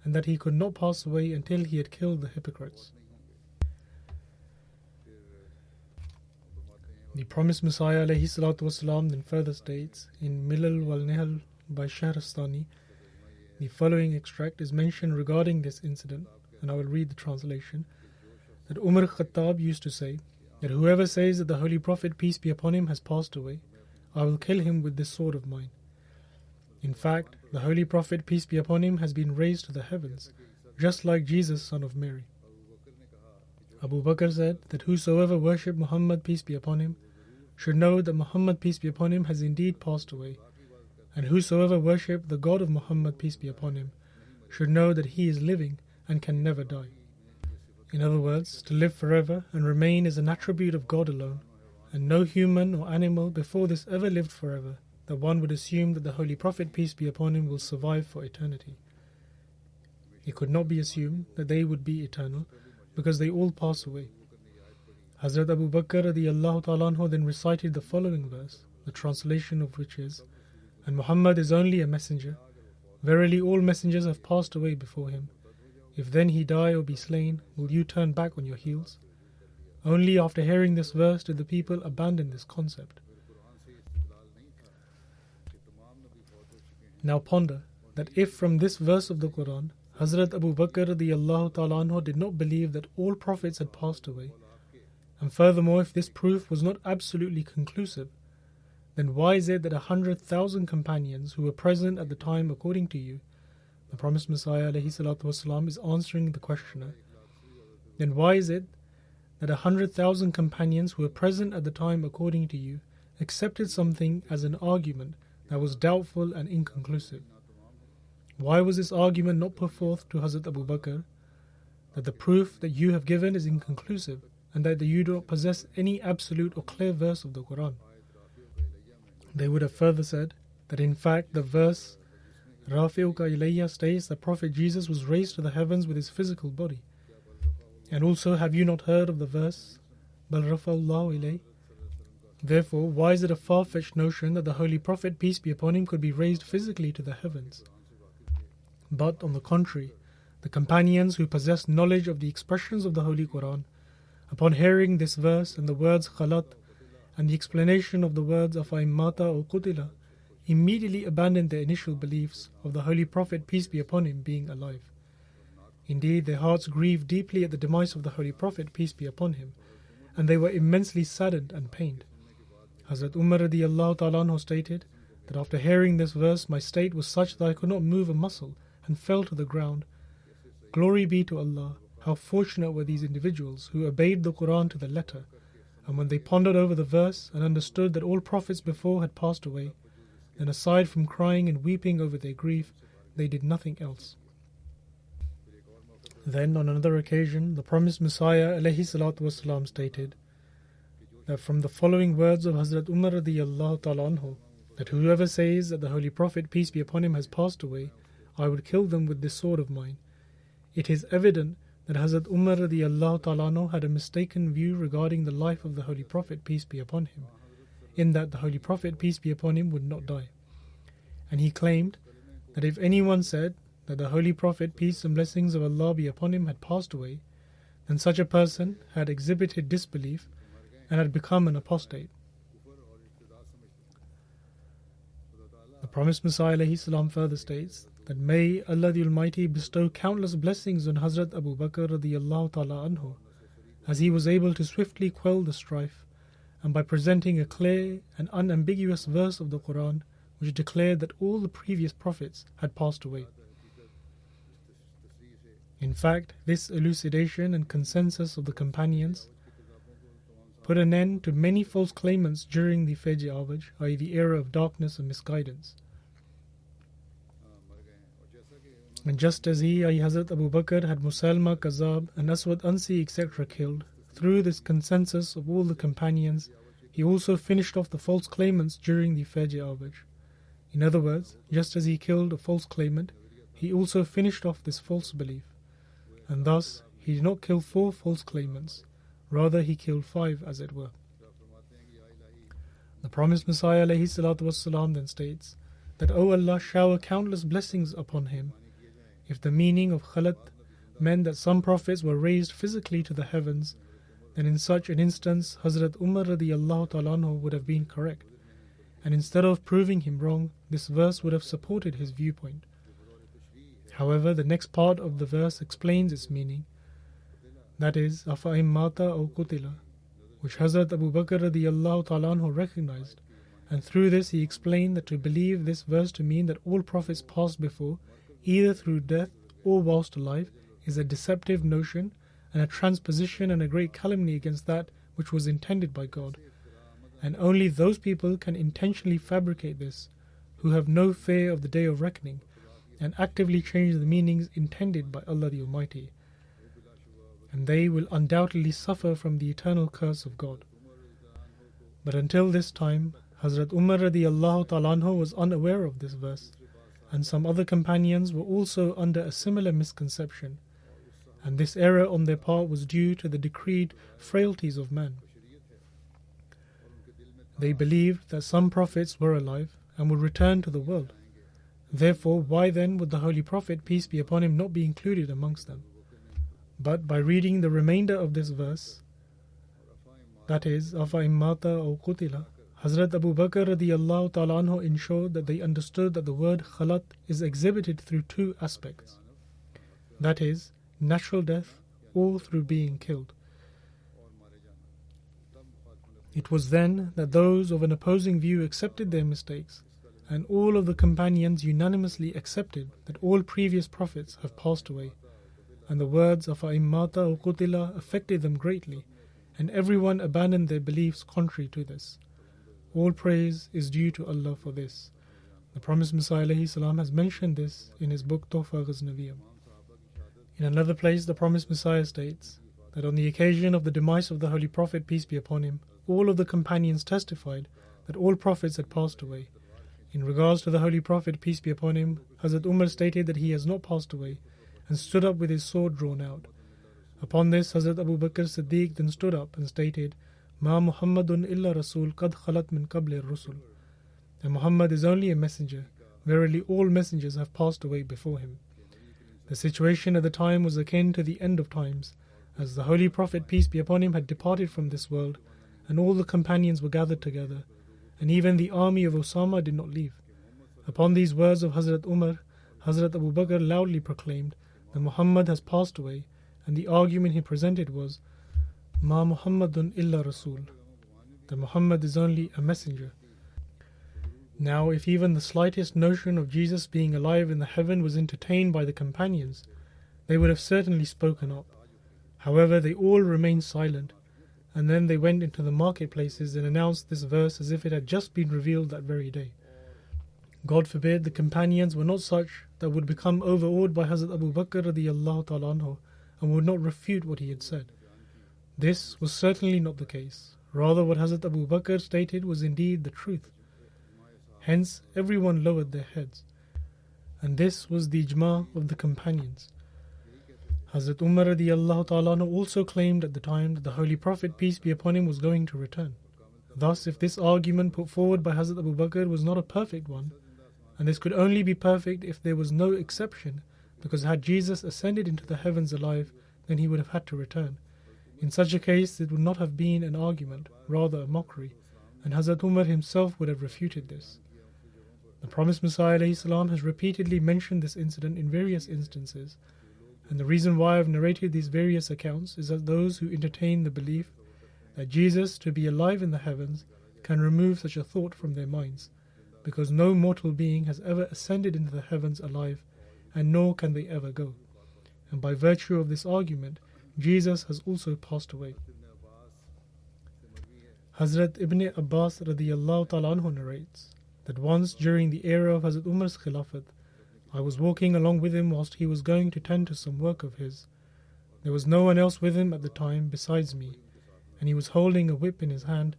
Speaker 2: and that he could not pass away until he had killed the hypocrites. The promised Messiah ﷺ then further states in Milal wal Nihal by Shahrastani. The following extract is mentioned regarding this incident, and I will read the translation. That Umar Khattab used to say that whoever says that the Holy Prophet, peace be upon him, has passed away, I will kill him with this sword of mine. In fact, the Holy Prophet, peace be upon him, has been raised to the heavens, just like Jesus, son of Mary. Abu Bakr said that whosoever worshipped Muhammad, peace be upon him, should know that Muhammad, peace be upon him, has indeed passed away. And whosoever worshipped the God of Muhammad, peace be upon him, should know that he is living and can never die. In other words, to live forever and remain is an attribute of God alone, and no human or animal before this ever lived forever, that one would assume that the Holy Prophet, peace be upon him, will survive for eternity. It could not be assumed that they would be eternal, because they all pass away. Hazrat Abu Bakr radiallahu ta'ala anhu then recited the following verse, the translation of which is, and Muhammad is only a messenger. Verily all messengers have passed away before him. If then he die or be slain, will you turn back on your heels? Only after hearing this verse did the people abandon this concept. Now ponder that if from this verse of the Quran, Hazrat Abu Bakr radiallahu ta'ala anhu did not believe that all prophets had passed away, and furthermore if this proof was not absolutely conclusive, then why is it that 100,000 companions who were present at the time according to you, the promised Messiah ﷺ is answering the questioner, then why is it that 100,000 companions who were present at the time according to you accepted something as an argument that was doubtful and inconclusive? Why was this argument not put forth to Hazrat Abu Bakr that the proof that you have given is inconclusive and that you do not possess any absolute or clear verse of the Quran? They would have further said that in fact the verse Rafi'uka ilayya states that Prophet Jesus was raised to the heavens with his physical body. And also, have you not heard of the verse Bal rafa'allahu ilay? Therefore, why is it a far-fetched notion that the Holy Prophet, peace be upon him, could be raised physically to the heavens? But on the contrary, the companions who possessed knowledge of the expressions of the Holy Quran, upon hearing this verse and the words khalat and the explanation of the words afaim mata or qutila, immediately abandoned their initial beliefs of the Holy Prophet, peace be upon him, being alive. Indeed, their hearts grieved deeply at the demise of the Holy Prophet, peace be upon him, and they were immensely saddened and pained. Hazrat Umar radiallahu ta'ala anhu stated that after hearing this verse, my state was such that I could not move a muscle and fell to the ground. Glory be to Allah, how fortunate were these individuals who obeyed the Quran to the letter, and when they pondered over the verse and understood that all prophets before had passed away, then aside from crying and weeping over their grief, they did nothing else. Then on another occasion, the promised Messiah ﷺ stated that from the following words of Hazrat Umar radiyallahu ta'ala anhu, that whoever says that the Holy Prophet, peace be upon him, has passed away, I would kill them with this sword of mine. It is evident that Hazrat Umar radiyallahu ta'ala anhu had a mistaken view regarding the life of the Holy Prophet, peace be upon him, in that the Holy Prophet, peace be upon him, would not die. And he claimed that if anyone said that the Holy Prophet, peace and blessings of Allah be upon him, had passed away, then such a person had exhibited disbelief and had become an apostate. The promised Messiah ﷺ further states that may Allah the Almighty bestow countless blessings on Hazrat Abu Bakr radiyallahu ta'ala anhu, as he was able to swiftly quell the strife, and by presenting a clear and unambiguous verse of the Quran which declared that all the previous prophets had passed away. In fact, this elucidation and consensus of the companions put an end to many false claimants during the Fajr Awaj, i.e. the era of darkness and misguidance. And just as he, i.e. Hazrat Abu Bakr, had Musalma, Kazab and Aswad Ansi etc. killed, through this consensus of all the companions, he also finished off the false claimants during the Fajr Awaj. In other words, just as he killed a false claimant, he also finished off this false belief. And thus, he did not kill 4 false claimants, rather he killed 5 as it were. The promised Messiah ﷺ then states that, O Allah, shower countless blessings upon him. If the meaning of khalat meant that some prophets were raised physically to the heavens, then in such an instance Hazrat Umar radiyallahu ta'ala anhu would have been correct, and instead of proving him wrong, this verse would have supported his viewpoint. However, the next part of the verse explains its meaning, that is, Afa'im mata aw qutila, which Hazrat Abu Bakr radiyallahu ta'ala anhu recognized, and through this he explained that to believe this verse to mean that all prophets passed before, either through death or whilst alive, is a deceptive notion and a transposition and a great calumny against that which was intended by God. And only those people can intentionally fabricate this, who have no fear of the day of reckoning, and actively change the meanings intended by Allah the Almighty. And they will undoubtedly suffer from the eternal curse of God. But until this time, Hazrat Umar radiyallahu ta'ala anhu was unaware of this verse, and some other companions were also under a similar misconception, and this error on their part was due to the decreed frailties of man. They believed that some prophets were alive and would return to the world. Therefore, why then would the Holy Prophet, peace be upon him, not be included amongst them? But by reading the remainder of this verse, that is, Afa'im mata aw qutila, Hazrat Abu Bakr radiyallahu ta'ala anhu ensured that they understood that the word khalat is exhibited through 2 aspects, that is, natural death or through being killed. It was then that those of an opposing view accepted their mistakes, and all of the companions unanimously accepted that all previous prophets have passed away, and the words of A'immata or Qutila affected them greatly, and everyone abandoned their beliefs contrary to this. All praise is due to Allah for this. The promised Messiah ﷺ has mentioned this in his book Tuhfa Ghaznaviyya. In another place, the promised Messiah states that on the occasion of the demise of the Holy Prophet, peace be upon him, all of the companions testified that all prophets had passed away. In regards to the Holy Prophet, peace be upon him, Hazrat Umar stated that he has not passed away, and stood up with his sword drawn out. Upon this, Hazrat Abu Bakr Siddiq then stood up and stated, Ma Muhammadun illa Rasul qad khalat min qabli Rusul. And Muhammad is only a messenger. Verily all messengers have passed away before him. The situation at the time was akin to the end of times, as the Holy Prophet, peace be upon him, had departed from this world, and all the companions were gathered together, and even the army of Osama did not leave. Upon these words of Hazrat Umar, Hazrat Abu Bakr loudly proclaimed that Muhammad has passed away, and the argument he presented was, Ma Muhammadun illa Rasul, that Muhammad is only a messenger. Now, if even the slightest notion of Jesus being alive in the heaven was entertained by the companions, they would have certainly spoken up. However, they all remained silent, and then they went into the marketplaces and announced this verse as if it had just been revealed that very day. God forbid the companions were not such that would become overawed by Hazrat Abu Bakr radiyallahu ta'ala anhu and would not refute what he had said. This was certainly not the case. Rather, what Hazrat Abu Bakr stated was indeed the truth. Hence, everyone lowered their heads. And this was the ijma of the companions. Hazrat Umar radiallahu ta'ala anhu also claimed at the time that the Holy Prophet, peace be upon him, was going to return. Thus, if this argument put forward by Hazrat Abu Bakr was not a perfect one, and this could only be perfect if there was no exception, because had Jesus ascended into the heavens alive, then he would have had to return. In such a case, it would not have been an argument, rather a mockery, and Hazrat Umar himself would have refuted this. The promised Messiah ﷺ has repeatedly mentioned this incident in various instances, and the reason why I have narrated these various accounts is that those who entertain the belief that Jesus, to be alive in the heavens, can remove such a thought from their minds, because no mortal being has ever ascended into the heavens alive, and nor can they ever go. And by virtue of this argument, Jesus has also passed away. Hazrat Ibn Abbas radiyallahu ta'ala anhu narrates that once during the era of Hazrat Umar's Khilafat, I was walking along with him whilst he was going to tend to some work of his. There was no one else with him at the time besides me, and he was holding a whip in his hand,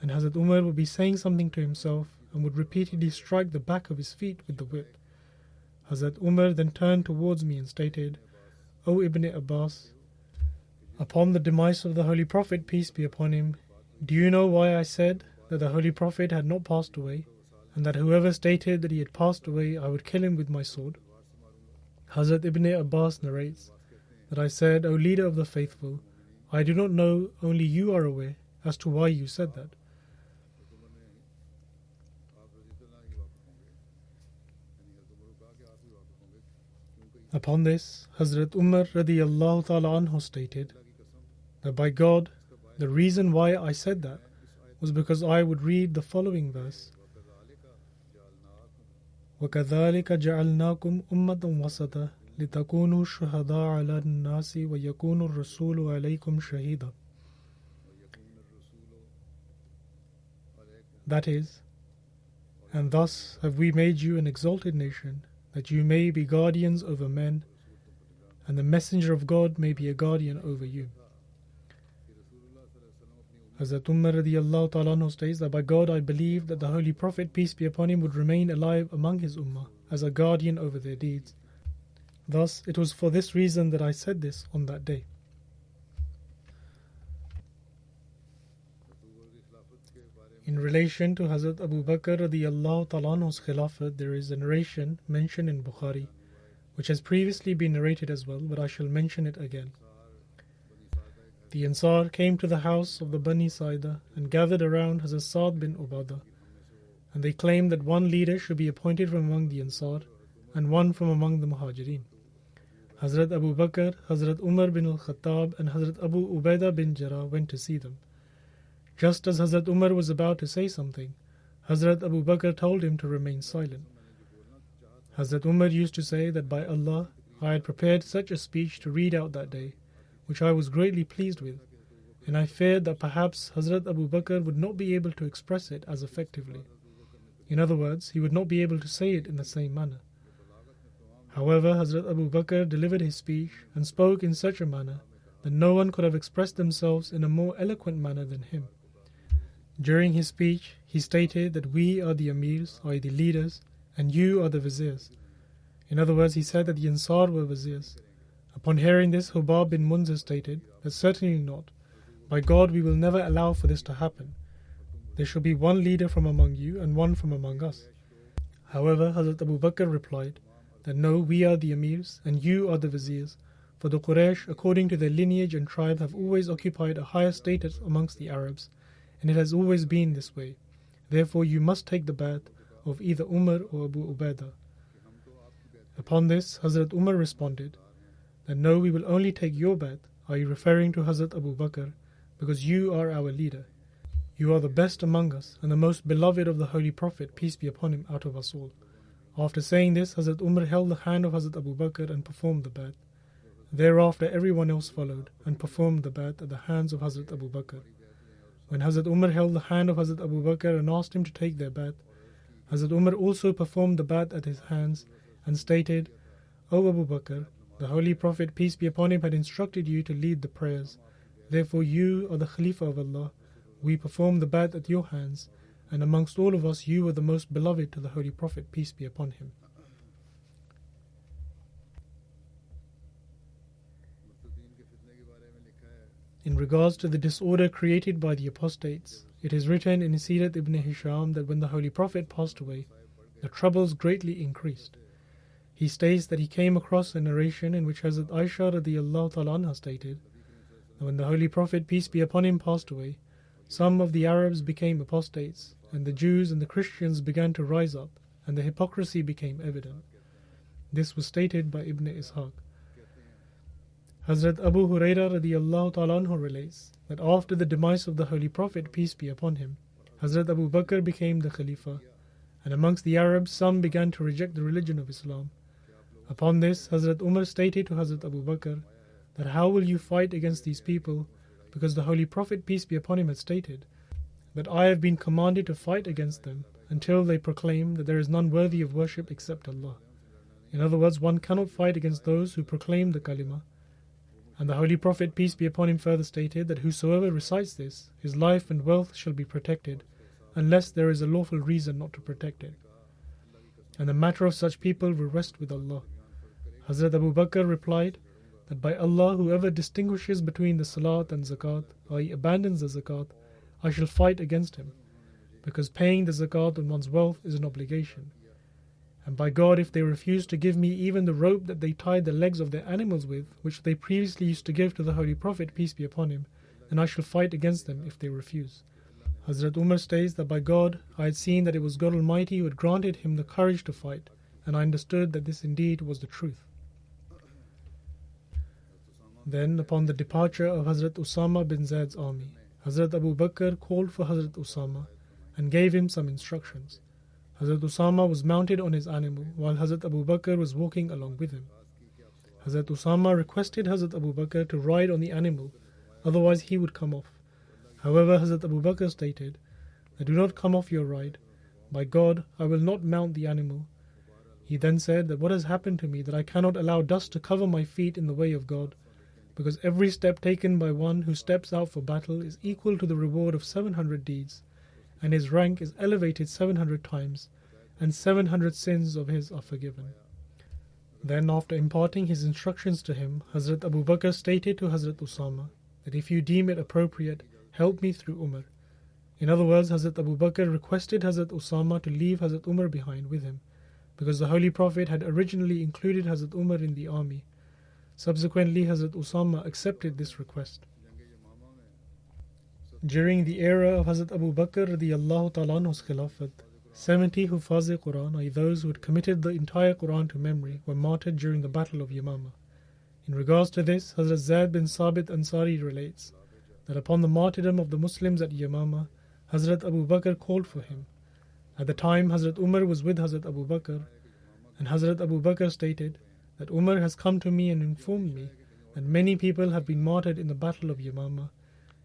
Speaker 2: and Hazrat Umar would be saying something to himself and would repeatedly strike the back of his feet with the whip. Hazrat Umar then turned towards me and stated, "O Ibn Abbas, upon the demise of the Holy Prophet, peace be upon him, do you know why I said that the Holy Prophet had not passed away, and that whoever stated that he had passed away, I would kill him with my sword?" Hazrat Ibn Abbas narrates that I said, "O leader of the faithful, I do not know, only you are aware as to why you said that." Upon this, Hazrat Umar radiyallahu ta'ala anhu stated that by God, the reason why I said that was because I would read the following verse: وَكَذَلِكَ جَعَلْنَاكُمْ أُمَّةً وَسَطًا لِتَكُونُوا شُهَدَاءَ عَلَى النَّاسِ وَيَكُونَ الرَّسُولُ عَلَيْكُمْ شَهِيدًا. That is, and thus have we made you an exalted nation, that you may be guardians over men, and the Messenger of God may be a guardian over you. Hazrat Umar radiyallahu ta'ala anhu states that by God I believe that the Holy Prophet, peace be upon him, would remain alive among his ummah as a guardian over their deeds. Thus, it was for this reason that I said this on that day. In relation to Hazrat Abu Bakr radiyallahu ta'ala anhu's Khilafat, there is a narration mentioned in Bukhari, which has previously been narrated as well, but I shall mention it again. The Ansar came to the house of the Bani Saida and gathered around Hazrat Sa'd bin Ubadah, and they claimed that one leader should be appointed from among the Ansar and one from among the Muhajirin. Hazrat Abu Bakr, Hazrat Umar bin al-Khattab and Hazrat Abu Ubaidah bin Jarrah went to see them. Just as Hazrat Umar was about to say something, Hazrat Abu Bakr told him to remain silent. Hazrat Umar used to say that by Allah, I had prepared such a speech to read out that day, which I was greatly pleased with, and I feared that perhaps Hazrat Abu Bakr would not be able to express it as effectively. In other words, he would not be able to say it in the same manner. However, Hazrat Abu Bakr delivered his speech and spoke in such a manner that no one could have expressed themselves in a more eloquent manner than him. During his speech, he stated that we are the emirs, or the leaders, and you are the viziers. In other words, he said that the Ansar were viziers. Upon hearing this, Hubab bin Munzir stated that certainly not. By God, we will never allow for this to happen. There shall be one leader from among you and one from among us. However, Hazrat Abu Bakr replied that no, we are the emirs and you are the viziers, for the Quraysh, according to their lineage and tribe, have always occupied a higher status amongst the Arabs, and it has always been this way. Therefore, you must take the bay'at of either Umar or Abu Ubaidah. Upon this, Hazrat Umar responded that no, we will only take your bay'at, i.e. referring to Hazrat Abu Bakr, because you are our leader. You are the best among us and the most beloved of the Holy Prophet, peace be upon him, out of us all. After saying this, Hazrat Umar held the hand of Hazrat Abu Bakr and performed the bay'at. Thereafter, everyone else followed and performed the bay'at at the hands of Hazrat Abu Bakr. When Hazrat Umar held the hand of Hazrat Abu Bakr and asked him to take their bay'at, Hazrat Umar also performed the bay'at at his hands and stated, "O Abu Bakr, The Holy Prophet, peace be upon him, had instructed you to lead the prayers. Therefore you are the Khalifa of Allah. We perform the Bai'at at your hands, and amongst all of us you are the most beloved to the Holy Prophet, peace be upon him. In regards to the disorder created by the apostates, it is written in Sirat ibn Hisham that when the Holy Prophet passed away, the troubles greatly increased. He states that he came across a narration in which Hazrat Aisha radiyallahu ta'ala anha stated that when the Holy Prophet, peace be upon him, passed away, some of the Arabs became apostates, and the Jews and the Christians began to rise up, and the hypocrisy became evident. This was stated by Ibn Ishaq. Hazrat Abu Hurairah radiyallahu ta'ala anhu relates that after the demise of the Holy Prophet, peace be upon him, Hazrat Abu Bakr became the Khalifa, and amongst the Arabs some began to reject the religion of Islam. Upon this, Hazrat Umar stated to Hazrat Abu Bakr that how will you fight against these people, because the Holy Prophet, peace be upon him, had stated that I have been commanded to fight against them until they proclaim that there is none worthy of worship except Allah. In other words, one cannot fight against those who proclaim the kalima. And the Holy Prophet, peace be upon him, further stated that whosoever recites this, his life and wealth shall be protected, unless there is a lawful reason not to protect it. And the matter of such people will rest with Allah. Hazrat Abu Bakr replied that by Allah, whoever distinguishes between the salat and zakat, i.e. abandons the zakat, I shall fight against him, because paying the zakat on one's wealth is an obligation. And by God, if they refuse to give me even the rope that they tied the legs of their animals with, which they previously used to give to the Holy Prophet, peace be upon him, then I shall fight against them if they refuse. Hazrat Umar states that by God, I had seen that it was God Almighty who had granted him the courage to fight, and I understood that this indeed was the truth. Then, upon the departure of Hazrat Usama bin Zaid's army, Hazrat Abu Bakr called for Hazrat Usama and gave him some instructions. Hazrat Usama was mounted on his animal, while Hazrat Abu Bakr was walking along with him. Hazrat Usama requested Hazrat Abu Bakr to ride on the animal, otherwise he would come off. However, Hazrat Abu Bakr stated, "Do not come off your ride. By God, I will not mount the animal." He then said that what has happened to me, that I cannot allow dust to cover my feet in the way of God, because every step taken by one who steps out for battle is equal to the reward of 700 deeds, and his rank is elevated 700 times, and 700 sins of his are forgiven. Then, after imparting his instructions to him, Hazrat Abu Bakr stated to Hazrat Usama that if you deem it appropriate, help me through Umar. In other words, Hazrat Abu Bakr requested Hazrat Usama to leave Hazrat Umar behind with him, because the Holy Prophet had originally included Hazrat Umar in the army. Subsequently, Hazrat Usama accepted this request. During the era of Hazrat Abu Bakr radiyallahu ta'ala anhu's Khilafat, 70 Hufaz-e Quran, i.e. those who had committed the entire Quran to memory, were martyred during the Battle of Yamama. In regards to this, Hazrat Zaid bin Sabit Ansari relates that upon the martyrdom of the Muslims at Yamama, Hazrat Abu Bakr called for him. At the time, Hazrat Umar was with Hazrat Abu Bakr, and Hazrat Abu Bakr stated that Umar has come to me and informed me that many people have been martyred in the Battle of Yamama,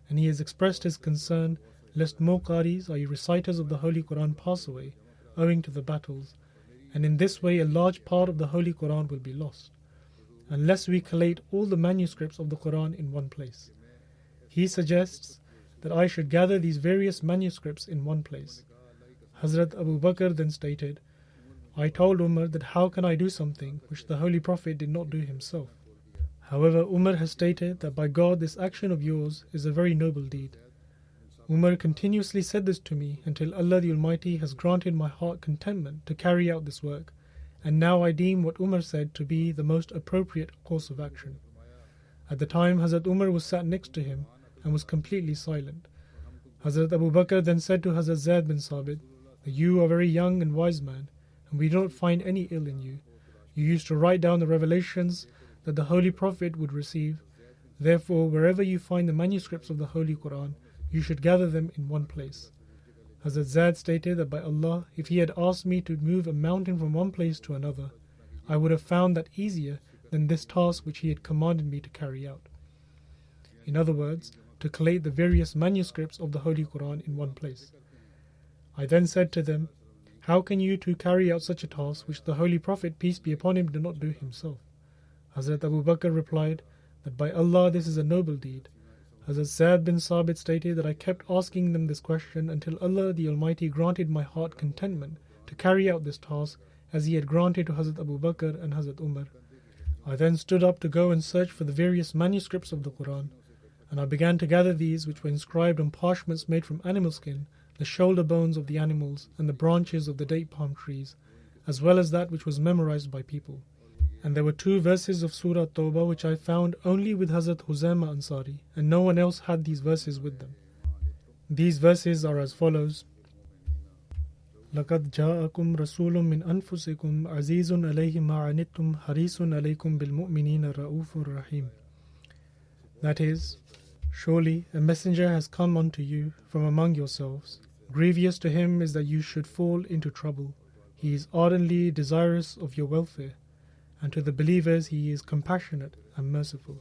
Speaker 2: and he has expressed his concern lest more qaris, i.e. reciters of the Holy Quran, pass away owing to the battles, and in this way a large part of the Holy Quran will be lost, unless we collate all the manuscripts of the Quran in one place. He suggests that I should gather these various manuscripts in one place. Hazrat Abu Bakr then stated, I told Umar that how can I do something which the Holy Prophet did not do himself. However, Umar has stated that by God, this action of yours is a very noble deed. Umar continuously said this to me until Allah the Almighty has granted my heart contentment to carry out this work, and now I deem what Umar said to be the most appropriate course of action. At the time, Hazrat Umar was sat next to him and was completely silent. Hazrat Abu Bakr then said to Hazrat Zaid bin Sabit that you are a very young and wise man, and we do not find any ill in you. You used to write down the revelations that the Holy Prophet would receive. Therefore, wherever you find the manuscripts of the Holy Quran, you should gather them in one place. Hazrat Zaid stated that by Allah, if he had asked me to move a mountain from one place to another, I would have found that easier than this task which he had commanded me to carry out. In other words, to collate the various manuscripts of the Holy Quran in one place. I then said to them, how can you two carry out such a task which the Holy Prophet, peace be upon him, did not do himself? Hazrat Abu Bakr replied that by Allah this is a noble deed. Hazrat Zaid bin Sabit stated that I kept asking them this question until Allah the Almighty granted my heart contentment to carry out this task as He had granted to Hazrat Abu Bakr and Hazrat Umar. I then stood up to go and search for the various manuscripts of the Quran, and I began to gather these which were inscribed on parchments made from animal skin, the shoulder bones of the animals, and the branches of the date palm trees, as well as that which was memorized by people. And there were 2 verses of Surah Tawbah which I found only with Hazrat Huzaima Ansari, and no one else had these verses with them. These verses are as follows: لَقَدْ جَاءَكُمْ رَسُولٌ مِّنْ أَنفُسِكُمْ عَزِيزٌ عَلَيْهِ مَا عَنِتُّمْ حَرِيصٌ عَلَيْكُمْ بِالْمُؤْمِنِينَ رَءُوفٌ رَحِيمٌ. That is, surely a messenger has come unto you from among yourselves. Grievous to him is that you should fall into trouble. He is ardently desirous of your welfare, and to the believers he is compassionate and merciful.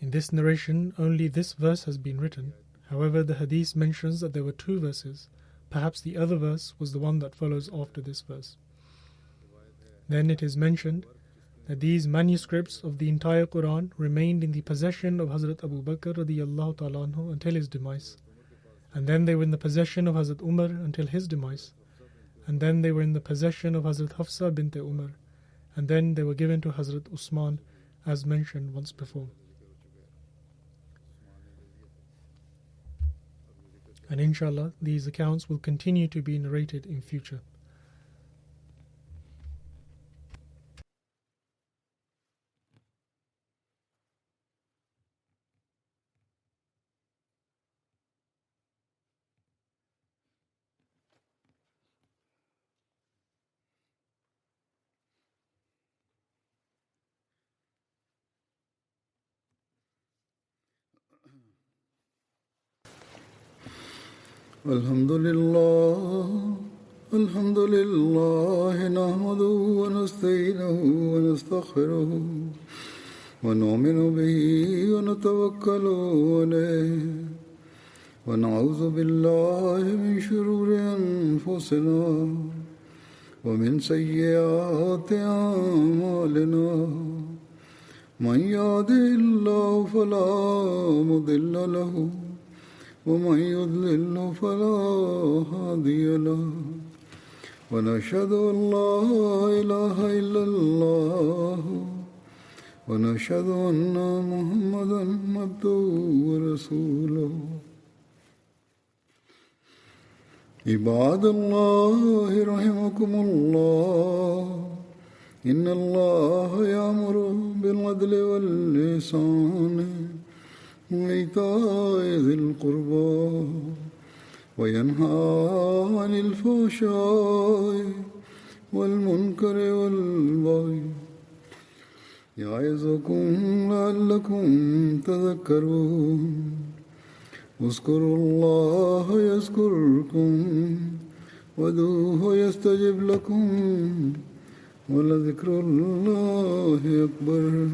Speaker 2: In this narration, only this verse has been written. However, the hadith mentions that there were 2 verses. Perhaps the other verse was the one that follows after this verse. Then it is mentioned that these manuscripts of the entire Quran remained in the possession of Hazrat Abu Bakr radiyallahu ta'ala anhu until his demise, and then they were in the possession of Hazrat Umar until his demise, and then they were in the possession of Hazrat Hafsa bint Umar, and then they were given to Hazrat Usman, as mentioned once before. And inshallah, these accounts will continue to be narrated in future.
Speaker 1: الحمد لله نحمده ونستعينه ونستغفره ونؤمن به ونتوكل عليه ونعوذ بالله من شرور أنفسنا ومن سيئات أعمالنا من يهده الله فلا مضل له ومن يضلل فلا هادي له ونشهد أن لا إله إلا الله ونشهد أن محمدا عبده ورسوله عباد الله رحمكم الله إن الله يأمر بالعدل والإحسان وإيتاء ذي القربى وينهى عن الفحشاء والمنكر والبغي يعظكم لعلكم تذكرون اذكروا الله يذكركم وادعوه يستجب لكم ولذكر الله أكبر